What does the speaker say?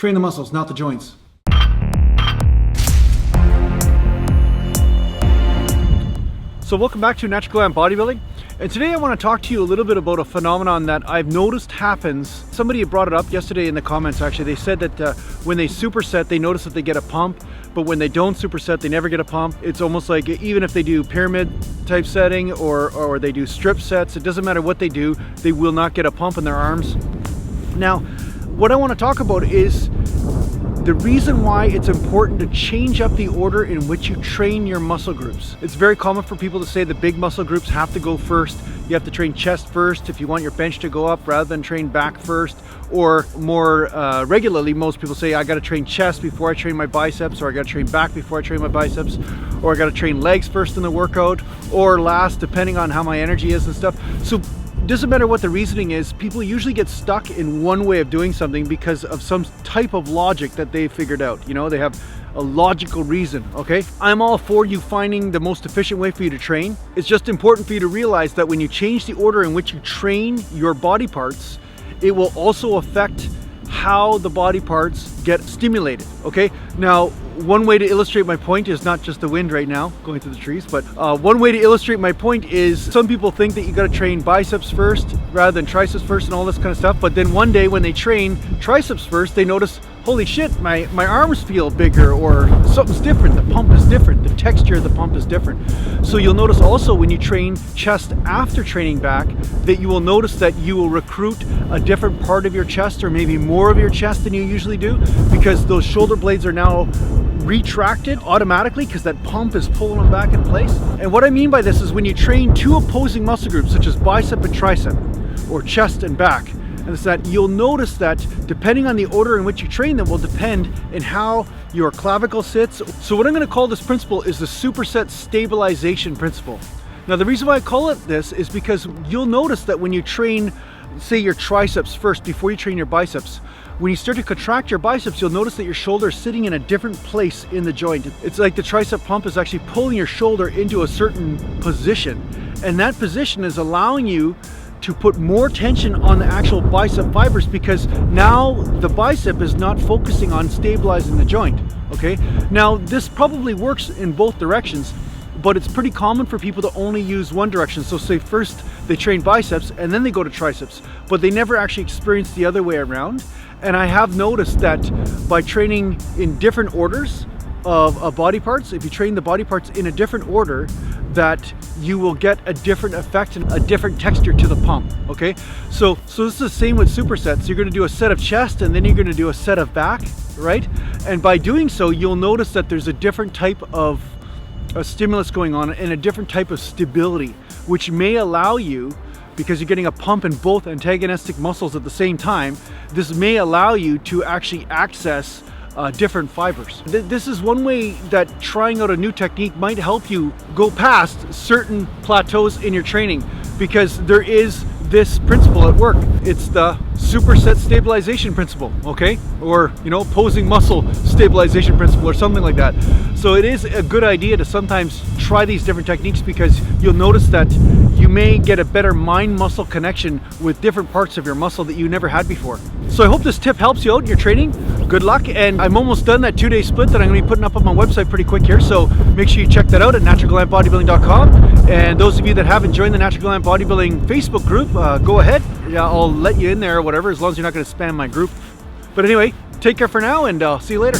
Train the muscles, not the joints. So welcome back to Natural Gallant Bodybuilding. And today I want to talk to you a little bit about a phenomenon that I've noticed happens. Somebody had brought it up yesterday in the comments actually. They said that when they superset, they notice that they get a pump, but when they don't superset, they never get a pump. It's almost like even if they do pyramid type setting or they do strip sets, it doesn't matter what they do, they will not get a pump in their arms. Now, what I want to talk about is the reason why it's important to change up the order in which you train your muscle groups. It's very common for people to say the big muscle groups have to go first. You have to train chest first if you want your bench to go up rather than train back first. Or more regularly, most people say I got to train chest before I train my biceps, or I got to train back before I train my biceps, or I got to train legs first in the workout, or last, depending on how my energy is and stuff. So doesn't matter what the reasoning is, people usually get stuck in one way of doing something because of some type of logic that they figured out. You know, they have a logical reason, okay? I'm all for you finding the most efficient way for you to train. It's just important for you to realize that when you change the order in which you train your body parts, it will also affect how the body parts get stimulated, okay? Now, one way to illustrate my point is not just the wind right now going through the trees, but one way to illustrate my point is some people think that you got to train biceps first rather than triceps first and all this kind of stuff, but then one day when they train triceps first, they notice, holy shit, my arms feel bigger, or something's different, the pump is different, the texture of the pump is different. So you'll notice also when you train chest after training back that you will notice that you will recruit a different part of your chest, or maybe more of your chest than you usually do, because those shoulder blades are now retracted automatically because that pump is pulling them back in place. And what I mean by this is when you train two opposing muscle groups such as bicep and tricep, or chest and back, and it's that you'll notice that depending on the order in which you train them will depend in how your clavicle sits. So what I'm going to call this principle is the Superset Stabilization Principle. Now the reason why I call it this is because you'll notice that when you train, say, your triceps first before you train your biceps, when you start to contract your biceps, you'll notice that your shoulder is sitting in a different place in the joint. It's like the tricep pump is actually pulling your shoulder into a certain position, and that position is allowing you to put more tension on the actual bicep fibers, because now the bicep is not focusing on stabilizing the joint, okay? Now this probably works in both directions, but it's pretty common for people to only use one direction. So say first they train biceps and then they go to triceps, but they never actually experience the other way around. And I have noticed that by training in different orders of body parts, if you train the body parts in a different order, that you will get a different effect and a different texture to the pump, okay? So this is the same with supersets. You're gonna do a set of chest and then you're gonna do a set of back, right? And by doing so, you'll notice that there's a different type of a stimulus going on and a different type of stability, which may allow you, because you're getting a pump in both antagonistic muscles at the same time, this may allow you to actually access different fibers. This is one way that trying out a new technique might help you go past certain plateaus in your training, because there is this principle at work. It's the Superset Stabilization Principle, okay? Or, you know, posing muscle stabilization principle or something like that. So it is a good idea to sometimes try these different techniques, because you'll notice that you may get a better mind-muscle connection with different parts of your muscle that you never had before. So I hope this tip helps you out in your training. Good luck, and I'm almost done that 2-day split that I'm going to be putting up on my website pretty quick here, so make sure you check that out at naturalgallantbodybuilding.com. And those of you that haven't joined the Natural Gallant Bodybuilding Facebook group, go ahead. Yeah, I'll let you in there or whatever, as long as you're not going to spam my group. But anyway, take care for now, and I'll see you later.